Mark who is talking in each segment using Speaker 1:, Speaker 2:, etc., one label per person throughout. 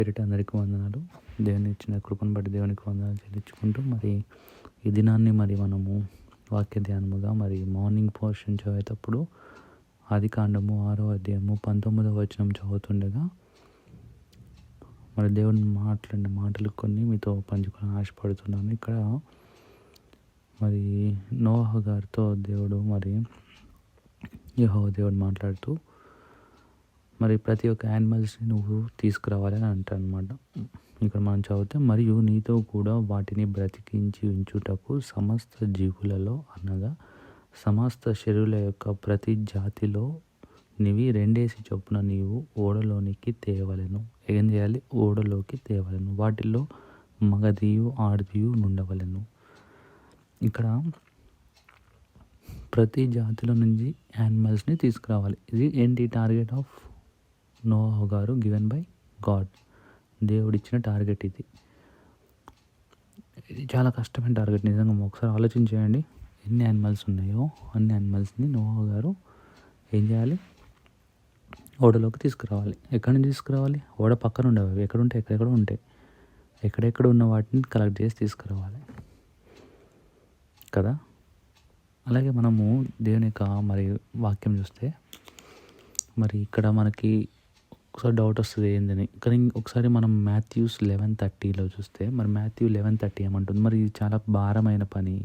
Speaker 1: పేరిట అందరికీ వందనాలు. దేవుని ఇచ్చిన కృపను బట్టి దేవునికి వందనాలు చెల్లించుకుంటూ మరి ఈ దినాన్ని మనము వాక్య ధ్యానముగా మార్నింగ్ పోర్షన్ చదివేటప్పుడు ఆదికాండము 6వ అధ్యాయము 19వ వచనం చదువుతుండగా దేవుని మాట్లాడిన మాటలు కొన్ని మీతో పంచుకొని ఆశపడుతున్నాను. ఇక్కడ నోవహు గారితో దేవుడు యెహోవా దేవుడు మాట్లాడుతూ ప్రతి ఒక్క యానిమల్స్ని నువ్వు తీసుకురావాలని అంటారనమాట. ఇక్కడ మనం చదివితే, మరియు నీతో కూడా వాటిని బ్రతికించి ఉంచుటకు సమస్త జీవులలో అనగా సమస్త శరీరుల యొక్క ప్రతి జాతిలో నీవి 2 చొప్పున నీవు ఓడలోనికి తేవలెను. ఏం చేయాలి? ఓడలోకి తేవలెను. వాటిల్లో మగదియు ఆడదియు నుండవలెను. ఇక్కడ ప్రతి జాతిలో నుంచి యానిమల్స్ని తీసుకురావాలి. ఇది ఏంటి? టార్గెట్ ఆఫ్ నోవహు గారు గివెన్ బై గాడ్. దేవుడిచ్చిన టార్గెట్ ఇది చాలా కష్టమైన టార్గెట్. నిజంగా ఒకసారి ఆలోచించేయండి. ఎన్ని యానిమల్స్ ఉన్నాయో అన్ని యానిమల్స్ని నోవహు గారు ఏం చేయాలి? ఓడలోకి తీసుకురావాలి. ఎక్కడి నుంచి తీసుకురావాలి? ఓడ పక్కన ఉండేవి ఎక్కడెక్కడ ఉంటాయి. ఎక్కడెక్కడ ఉన్న వాటిని కలెక్ట్ చేసి తీసుకురావాలి కదా. అలాగే మనము దేవుని యొక్క వాక్యం చూస్తే ఇక్కడ మనకి ఒకసారి డౌట్ వస్తుంది ఏందని. కానీ ఒకసారి మనం మాథ్యూస్ 11:30లో చూస్తే మాథ్యూ 11:30 ఏమంటుంది? ఇది చాలా భారమైన పని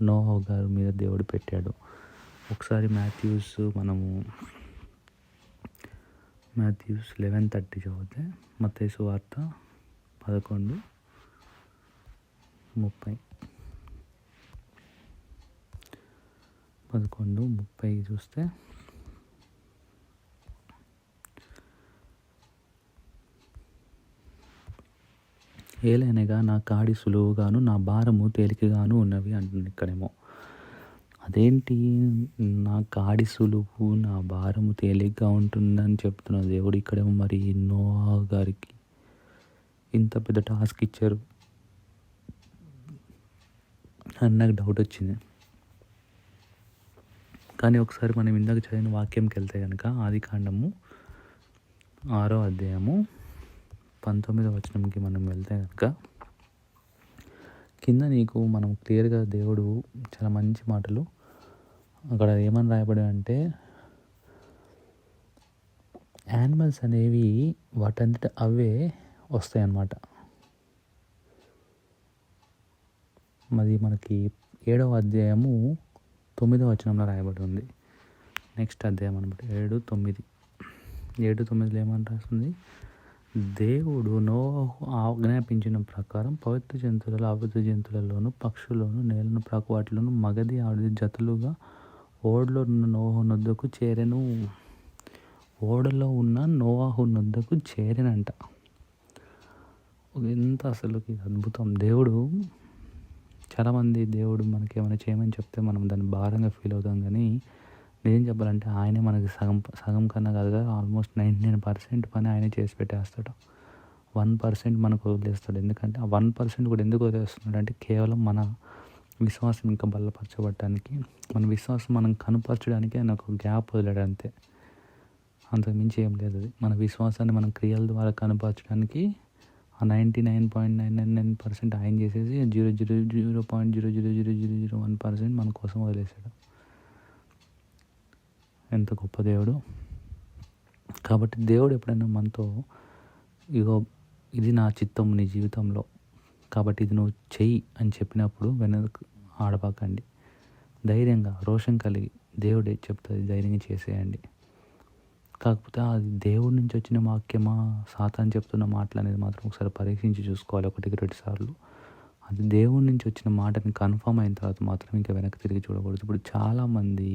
Speaker 1: నోవహు గారి మీద దేవుడు పెట్టాడు. ఒకసారి మాథ్యూస్ 11:30 చదివితే, మత్తయి సువార్త 11:30 చూస్తే, ఏలైనగా నా కాడి సులువుగాను నా భారము తేలికగాను ఉన్నవి అంటుంది. ఇక్కడేమో అదేంటి, నా కాడి సులువు నా భారము తేలికగా ఉంటుందని చెప్తున్న దేవుడు ఇక్కడేమో నోవహు గారికి ఇంత పెద్ద టాస్క్ ఇచ్చారు అని నాకు డౌట్ వచ్చింది. కానీ ఒకసారి మనం ఇందాక చదివిన వాక్యంకి వెళ్తే కనుక ఆదికాండము 6వ అధ్యాయము 19వ వచనంకి మనం వెళ్తే కనుక కింద నీకు క్లియర్గా దేవుడు చాలా మంచి మాటలు అక్కడ ఏమని రాయబడి అంటే, యానిమల్స్ అనేవి వాటంతట అవే వస్తాయి అన్నమాట. మనకి 7వ అధ్యాయము 9వ వచనంలో రాయబడి ఉంది. నెక్స్ట్ అధ్యాయం అనమాట 7:9లో ఏమని రాస్తుంది? దేవుడు నోవహు ఆజ్ఞాపించిన ప్రకారం పవిత్ర జంతువులలో అపవిత్ర జంతువులలోను పక్షులను నేలను ప్రాకు వాటిలోను మగది ఆడది జతలుగా ఓడలో ఉన్న నోవహు నొద్దకు చేరెను. ఓడలో ఉన్న నోవహు నొద్దకు చేరెనంట. ఎంత అసలు అద్భుతం. దేవుడు చాలామంది దేవుడు మనకి ఏమైనా చేయమని చెప్తే మనం దాన్ని భారంగా ఫీల్ అవుతాం. కానీ నిజం చెప్పాలంటే ఆయనే మనకి సగం కన్నా కాదుగా ఆల్మోస్ట్ 99% పని ఆయనే చేసి పెట్టేస్తాడు. 1% మనకు వదిలేస్తాడు. ఎందుకంటే ఆ 1% కూడా ఎందుకు వదిలేస్తున్నాడు అంటే, కేవలం మన విశ్వాసం ఇంకా బలపరచబడటానికి, మన విశ్వాసం మనం కనుపరచడానికి ఆయన ఒక గ్యాప్ వదిలాడు అంతే. అంతకుమించి ఏం లేదు. అది మన విశ్వాసాన్ని మనం క్రియల ద్వారా కనుపరచడానికి ఆ 99.999% ఆయన చేసేసి 0.0000001% మన కోసం వదిలేశాడు. ఎంత గొప్ప దేవుడు. కాబట్టి దేవుడు ఎప్పుడైనా మనతో ఇది నా చిత్తం నీ జీవితంలో, కాబట్టి ఇది నువ్వు చెయ్యి అని చెప్పినప్పుడు వెనక్కి ఆడబాకండి. ధైర్యంగా రోషం కలిగి దేవుడే చెప్తుంది ధైర్యంగా చేసేయండి. కాకపోతే అది దేవుడి నుంచి వచ్చిన వాక్యమా సాతాను చెప్తున్న మాటలు అనేది మాత్రం ఒకసారి పరీక్షించి చూసుకోవాలి 1-2 సార్లు. అది దేవుడి నుంచి వచ్చిన మాటని కన్ఫర్మ్ అయిన తర్వాత మాత్రం ఇంకా వెనక్కి తిరిగి చూడకూడదు. ఇప్పుడు చాలామంది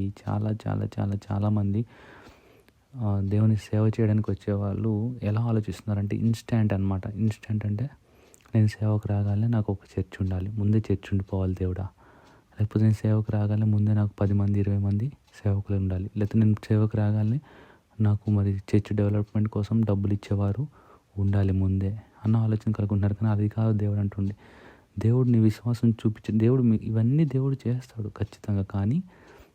Speaker 1: చాలామంది దేవుని సేవ చేయడానికి వచ్చేవాళ్ళు ఎలా ఆలోచిస్తున్నారంటే ఇన్స్టెంట్ అనమాట. ఇన్స్టెంట్ అంటే, నేను సేవకు రాగానే నాకు ఒక చర్చ్ ఉండాలి, ముందే చర్చ్ ఉండిపోవాలి దేవుడా. లేకపోతే నేను సేవకు రాగానే ముందే నాకు 10 మంది 20 మంది సేవకులు ఉండాలి. లేకపోతే నేను సేవకు రాగానే నాకు చర్చ్ డెవలప్మెంట్ కోసం డబ్బులు ఇచ్చేవారు ఉండాలి ముందే అన్న ఆలోచన కలుగుతున్నారు. కానీ అది కాదు దేవుడు అంటుండే. దేవుడు నీ విశ్వాసం చూపించే దేవుడు ఇవన్నీ దేవుడు చేస్తాడు ఖచ్చితంగా. కానీ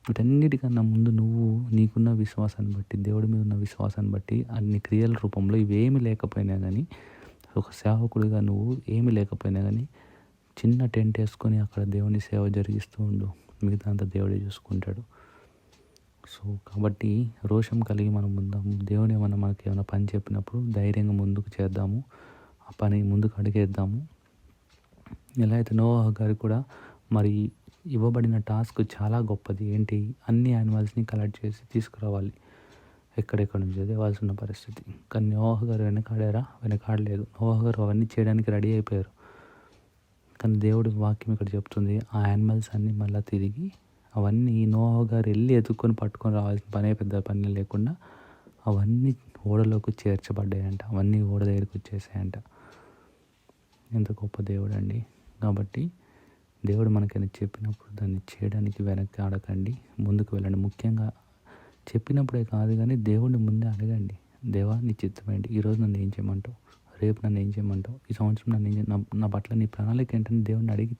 Speaker 1: వీటన్నిటికన్నా ముందు నువ్వు నీకున్న విశ్వాసాన్ని బట్టి, దేవుడి మీద ఉన్న విశ్వాసాన్ని బట్టి అన్ని క్రియల రూపంలో ఇవేమి లేకపోయినా కానీ, ఒక సేవకుడిగా నువ్వు ఏమి లేకపోయినా కానీ చిన్న టెంట్ వేసుకొని అక్కడ దేవుని సేవ జరిగిస్తూ ఉండు. మిగతా అంతా దేవుడే చూసుకుంటాడు. సో కాబట్టి రోషం కలిగి మనం ఉందాము. దేవుడు ఏమన్నా మనకి ఏమైనా పని చెప్పినప్పుడు ధైర్యంగా ముందుకు చేద్దాము, ఆ పని ముందుకు అడిగేద్దాము. ఎలా అయితే నోవాహు గారికి కూడా మరి ఇవ్వబడిన టాస్క్ చాలా గొప్పది. ఏంటి, అన్ని యానిమల్స్ని కలెక్ట్ చేసి తీసుకురావాలి, ఎక్కడెక్కడ నుంచి తేవాల్సిన పరిస్థితి. కానీ నోవాహు గారు వెనకాడలేదు. నోవాహు గారు అవన్నీ చేయడానికి రెడీ అయిపోయారు. కానీ దేవుడి వాక్యం ఇక్కడ చెప్తుంది, ఆ యానిమల్స్ అన్నీ మళ్ళీ తిరిగి అవన్నీ నోవాహు గారు వెళ్ళి ఎత్తుక్కొని పట్టుకొని రావాల్సిన పెద్ద పని లేకుండా అవన్నీ ఓడలోకి చేర్చబడ్డాయంట. అవన్నీ ఓడ దగ్గరికి వచ్చేసాయంట. ఎంత గొప్ప దేవుడు అండి. కాబట్టి దేవుడు మనకైనా చెప్పినప్పుడు దాన్ని చేయడానికి వెనక్కి ఆడకండి, ముందుకు వెళ్ళండి. ముఖ్యంగా చెప్పినప్పుడే కాదు కానీ దేవుడిని ముందే అడగండి. దేవా నీ చిత్తం ఏంటి, ఈరోజు నన్ను ఏం చేయమంటావు, రేపు నన్ను ఏం చేయమంటావు, ఈ సంవత్సరం నన్ను నా పట్ల నీ ప్రణాళిక ఏంటని దేవుడిని అడిగి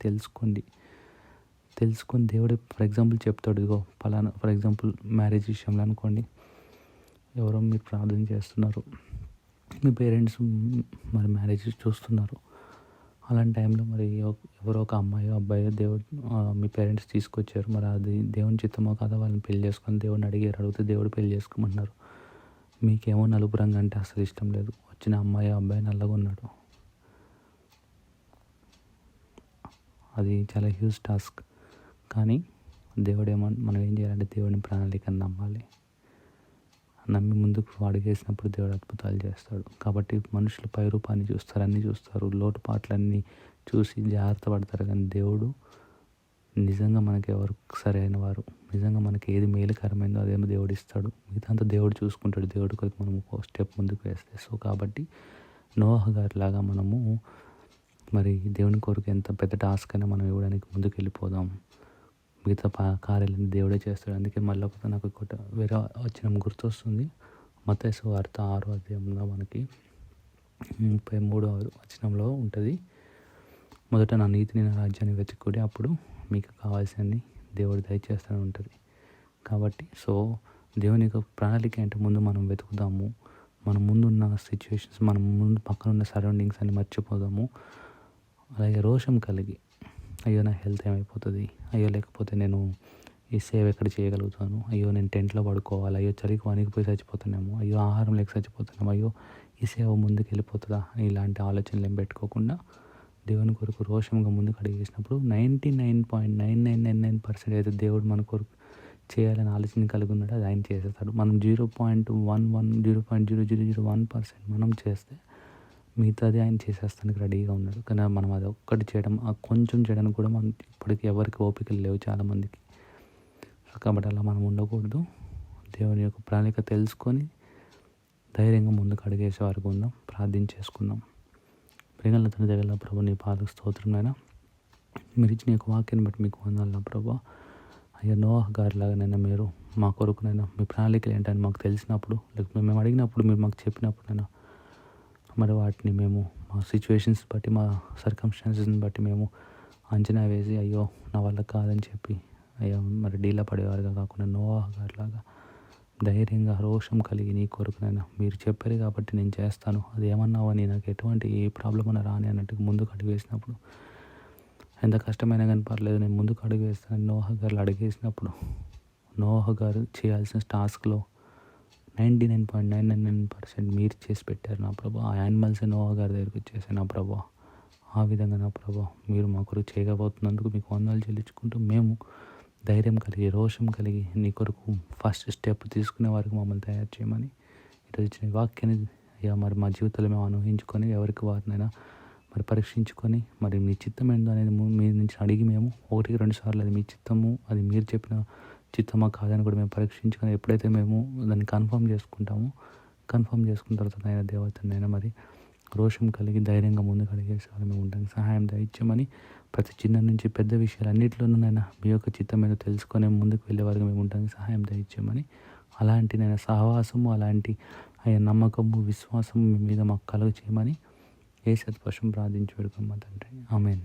Speaker 1: తెలుసుకొని దేవుడు ఫర్ ఎగ్జాంపుల్ చెప్తాడు. ఇదిగో పలానా, ఫర్ ఎగ్జాంపుల్ మ్యారేజ్ విషయంలో అనుకోండి, ఎవరో మీరు ప్రార్థన చేస్తున్నారు, మీ పేరెంట్స్ మరి మ్యారేజ్ చూస్తున్నారు. అలాంటి టైంలో మరి ఎవరో ఒక అమ్మాయో అబ్బాయో మీ పేరెంట్స్ తీసుకొచ్చారు. మరి అది దేవుని చిత్తమో కాదా, వాళ్ళని పెళ్లి చేసుకొని దేవుడిని అడిగితే దేవుడు పెళ్లి చేసుకోమంటున్నారు. మీకేమో నలుపు రంగు అంటే అసలు ఇష్టం లేదు, వచ్చిన అమ్మాయి అబ్బాయి నల్లగా ఉన్నాడు. అది చాలా హ్యూజ్ టాస్క్. కానీ మనం ఏం చేయాలంటే దేవుడిని ప్రణాళికను నమ్మి ముందుకు అడుగేసినప్పుడు దేవుడు అద్భుతాలు చేస్తాడు. కాబట్టి మనుషులు పై రూపాన్ని చూస్తారు, అన్నీ చూస్తారు, లోటుపాట్లన్నీ చూసి జాగ్రత్త పడతారు. కానీ దేవుడు నిజంగా మనకి ఎవరు సరైన వారు, నిజంగా మనకి ఏది మేలుకరమైందో అదేమో దేవుడు ఇస్తాడు. మిగతా అంతా దేవుడు చూసుకుంటాడు. దేవుడి కొరకు మనం ఒక స్టెప్ ముందుకు వేస్తే. సో కాబట్టి నోవాహు గారిలాగా మనము మరి దేవుని కొరకు ఎంత పెద్ద టాస్క్ అయినా మనం ఇవ్వడానికి ముందుకు వెళ్ళిపోదాం. మిగతా కార్యాలను దేవుడే చేస్తాడు. అందుకే మళ్ళీ నాకు వేరే వచనం గుర్తొస్తుంది. మత్తయి సువార్త 6వ అధ్యాయంలో మనకి 33వ వచనంలో ఉంటుంది, మొదట నా నీతిని నా రాజ్యాన్ని వెతుక్కుడి, అప్పుడు మీకు కావాల్సినవి దేవుడు దయచేస్తూనే ఉంటుంది. కాబట్టి సో దేవుని యొక్క ప్రణాళిక అంటే ముందు మనం వెతుకుదాము. మన ముందున్న సిచ్యువేషన్స్, మన ముందు పక్కన ఉన్న సరౌండింగ్స్ అన్ని మర్చిపోదాము. అలాగే రోషం కలిగి, అయ్యో నా హెల్త్ ఏమైపోతుంది, అయ్యో లేకపోతే నేను ఈ సేవ్ ఎక్కడ చేయగలుగుతాను, అయ్యో నేను టెంట్లో పడుకోవాలి, అయ్యో చలికి వణికిపోయి చచ్చిపోతున్నాము, అయ్యో ఆహారం లేక చచ్చిపోతున్నాము, అయ్యో ఈ సేవ ముందుకు వెళ్ళిపోతుందా, ఇలాంటి ఆలోచనలు ఏం పెట్టుకోకుండా దేవుని కొరకు రోషంగా ముందుకు అడిగేసినప్పుడు 99.9999% అయితే దేవుడు మన కొరకు చేయాలని ఆలోచన కలిగి ఉన్నాడు, అది ఆయన చేసేస్తాడు. మనం 0.0001% మనం చేస్తే మిగతాది ఆయన చేసేస్తానికి రెడీగా ఉన్నాడు. కానీ మనం అది ఒక్కటి చేయడం, కొంచెం చేయడానికి కూడా మనం ఇప్పటికీ ఎవరికి ఓపికలు లేవు చాలామందికి. కాబట్టి అలా మనం ఉండకూడదు. దేవుని యొక్క ప్రణాళిక తెలుసుకొని ధైర్యంగా ముందుకు అడిగేసే వరకు ఉందాం. ప్రార్థించేసుకుందాం. ప్రేమల తండ్రి దగ్గర ప్రభు నీ పాదకు స్తోత్రమైనా మీరు ఇచ్చిన యొక్క వాక్యాన్ని బట్టి మీకు వందనాలు ప్రభు. అయ్యా నోవాహు గారిలాగానైనా మీరు మా కొరకునైనా మీ ప్రణాళికలు ఏంటని మాకు తెలిసినప్పుడు, లేకపోతే మేము అడిగినప్పుడు మీరు మాకు చెప్పినప్పుడైనా మరి వాటిని మేము మా సిచ్యువేషన్స్ బట్టి, మా సర్కమ్స్టాన్సెస్ని బట్టి మేము అంచనా వేసి అయ్యో నా వల్ల కాదని చెప్పి అయ్యో మరి డీలా పడేవారుగా కాకుండా నోవాహు గారిలాగా ధైర్యంగా రోషం కలిగి నీ కొరకునైనా మీరు చెప్పారు కాబట్టి నేను చేస్తాను, అది ఏమన్నావని నాకు ఎటువంటి ఏ ప్రాబ్లం అన్నా రాని అన్నట్టుగా ముందుకు అడుగు వేసినప్పుడు, ఎంత కష్టమైనా కానీ పర్లేదు నేను ముందుకు అడుగు వేస్తాను నోవాహు గారు అడిగేసినప్పుడు, నోవాహు గారు చేయాల్సిన టాస్క్లో 99.999% మీరు చేసి పెట్టారు నా ప్రభా. ఆ యానిమల్స్ నోవాహు గారి దగ్గరికి వచ్చేసాయి నా ప్రభా. ఆ విధంగా నా ప్రభా మీరు మా కొరకు చేయకపోతున్నందుకు మీకు వందనాలు చెల్లించుకుంటూ మేము ధైర్యం కలిగి, రోషం కలిగి నీ కొరకు ఫస్ట్ స్టెప్ తీసుకునే వారికి మమ్మల్ని తయారు చేయమని ఈరోజు ఇచ్చిన వాక్యాన్ని అయ్యా మరి మా జీవితంలో మేము అనుభవించుకొని ఎవరికి వారినైనా మరి పరీక్షించుకొని మరి మీ చిత్తం ఏందో అనేది మీ నుంచి అడిగి మేము 1-2 సార్లు అది మీ చిత్తము, అది మీరు చెప్పిన చిత్తమా కాదని కూడా మేము పరీక్షించుకొని ఎప్పుడైతే మేము దాన్ని కన్ఫర్మ్ చేసుకున్న తర్వాత ఆయన దేవతనైనా మరి రోషం కలిగి ధైర్యంగా ముందుకు అడిగేసి వాళ్ళు మేము ఉండడానికి సహాయం దయచేయమని, ప్రతి చిన్న నుంచి పెద్ద విషయాలన్నింటిలోనైనా మీ యొక్క చిత్తం మీద తెలుసుకొని ముందుకు వెళ్ళే వరకు మేము ఉండడానికి సహాయం దయచేయమని, అలాంటి నేను సహవాసము, అలాంటి ఆయన నమ్మకము, విశ్వాసము మీ మీద మాకు కలుగ చేయమని యేసు పశువుని ప్రార్థించి వేడుకోమ్మా తండ్రి. ఆమేన్.